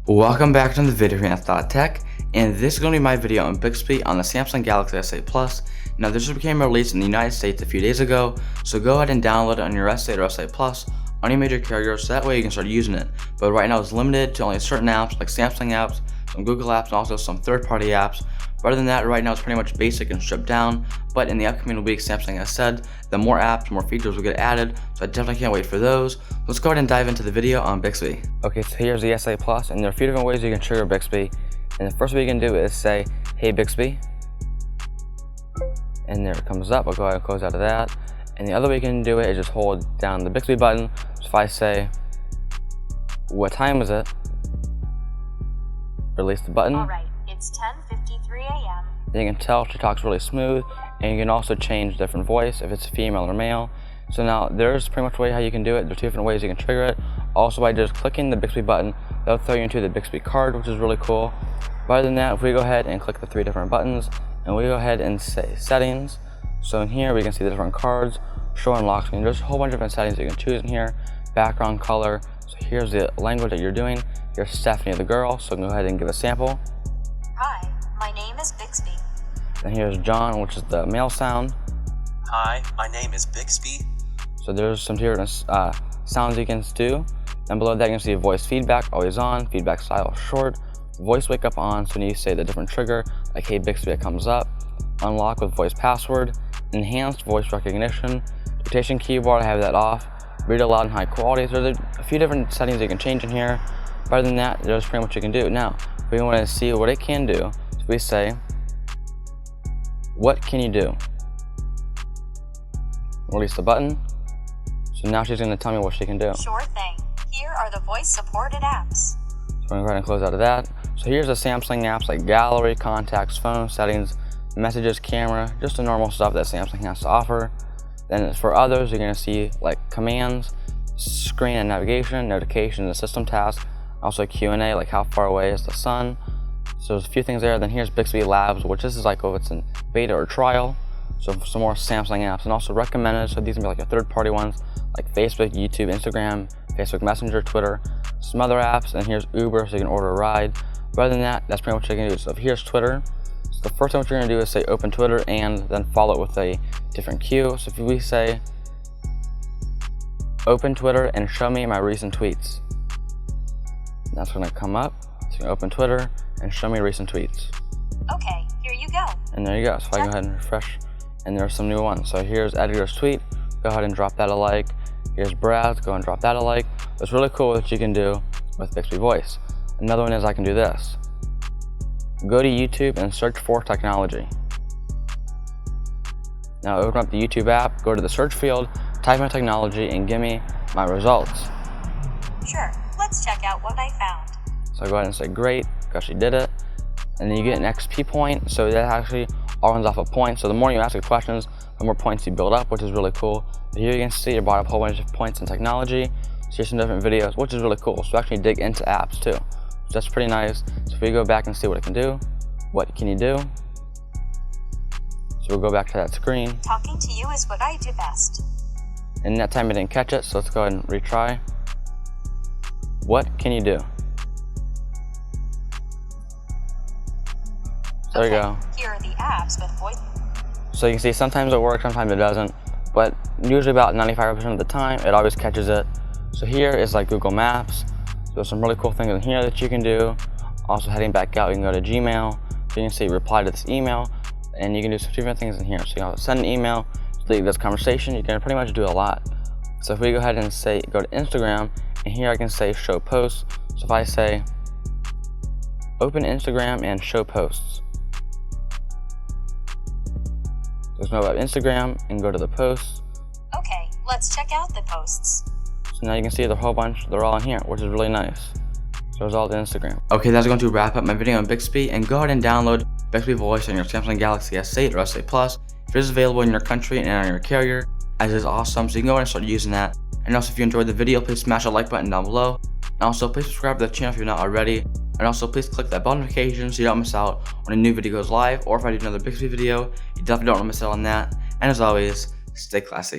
Welcome back to the video here, Anth.Tech, and this is going to be my video on Bixby on the Samsung Galaxy S8 Plus. Now this became released in the United States a few days ago, so go ahead and download it on your S8 or S8 Plus on your major carrier so that way you can start using it. But right now it's limited to only certain apps like Samsung apps, some Google apps, and also some third-party apps. Other than that, right now it's pretty much basic and stripped down, but in the upcoming weeks, Samsung has said that more apps, more features will get added, so I definitely can't wait for those. Let's go ahead and dive into the video on Bixby. Okay, so here's the S8 Plus, and there are a few different ways you can trigger Bixby. And the first way you can do is say, "Hey Bixby," and there it comes up. I'll go ahead and close out of that. And the other way you can do it is just hold down the Bixby button. So if I say, "What time is it?" release the button. Alright, it's 10:53 a.m. And you can tell she talks really smooth, and you can also change different voice if it's female or male. So now there's pretty much a way how you can do it. There's two different ways you can trigger it. Also by just clicking the Bixby button, that'll throw you into the Bixby card, which is really cool. But other than that, if we go ahead and click the three different buttons, and we go ahead and say settings. So in here we can see the different cards, show and lock screen. There's a whole bunch of different settings you can choose in here. Background color. So here's the language that you're doing. Here's Stephanie the girl, so go ahead and give a sample. Hi, my name is Bixby. And here's John, which is the male sound. Hi, my name is Bixby. So there's some different sounds you can do. And below that you can see voice feedback, always on, feedback style short, voice wake up on, so when you say the different trigger, like "Hey Bixby," it comes up, unlock with voice password, enhanced voice recognition, dictation keyboard, I have that off, read aloud in high quality. So there's a few different settings you can change in here. Other than that, there's pretty much you can do. Now, if we want to see what it can do, so we say, "What can you do?" Release the button. So now she's going to tell me what she can do. Sure thing. Here are the voice supported apps. So we're going to go ahead and close out of that. So here's the Samsung apps like gallery, contacts, phone, settings, messages, camera, just the normal stuff that Samsung has to offer. Then for others, you're going to see like commands, screen and navigation, notifications, and system tasks. Also Q&A, like how far away is the sun. So there's a few things there. Then here's Bixby Labs, which this is like if it's in beta or trial. So some more Samsung apps, and also recommended. So these can be like your third-party ones like Facebook, YouTube, Instagram, Facebook Messenger, Twitter, some other apps. And here's Uber, so you can order a ride. But other than that, that's pretty much what you can do. So here's Twitter. So the first thing what you're going to do is say open Twitter and then follow it with a different cue. So if we say open Twitter and show me my recent tweets, that's going to come up. So you can open Twitter and show me recent tweets. Okay, here you go. And there you go. So if I go ahead and refresh, and there are some new ones. So here's editor's tweet. Go ahead and drop that a like. Here's Brad. Go and drop that a like. It's really cool what you can do with Bixby Voice. Another one is I can do this. Go to YouTube and search for technology. Now open up the YouTube app, go to the search field, type in technology, and give me my results. Sure, let's check out what I found. So I go ahead and say great, because she did it. And then you get an XP point, so that actually all runs off of points. So the more you ask the questions, the more points you build up, which is really cool. But here you can see you brought up a whole bunch of points in technology. So here's some different videos, which is really cool. So actually dig into apps too. So that's pretty nice. So if we go back and see what it can do, what can you do? So we'll go back to that screen. Talking to you is what I do best. And that time it didn't catch it, so let's go ahead and retry. What can you do? There you go. Here are the apps with voice. So you can see sometimes it works, sometimes it doesn't, but usually about 95% of the time it always catches it. So here is like Google Maps. So there's some really cool things in here that you can do. Also heading back out, you can go to Gmail. So you can see reply to this email, and you can do some different things in here. So you can send an email, delete this conversation. You can pretty much do a lot. So if we go ahead and say go to Instagram, and here I can say show posts. So if I say open Instagram and show posts. Let's know about Instagram and go to the posts. Okay, let's check out the posts. So now you can see the whole bunch, they're all in here, which is really nice. So it's all the Instagram. Okay, that's going to wrap up my video on Bixby, and go ahead and download Bixby Voice on your Samsung Galaxy S8 or S8 Plus if it is available in your country and on your carrier, as it is awesome. So you can go ahead and start using that. And also if you enjoyed the video, please smash the like button down below. And also please subscribe to the channel if you're not already. And also please click that bell notification so you don't miss out when a new video goes live, or if I do another Bixby video, you definitely don't want to miss out on that. And as always, stay classy.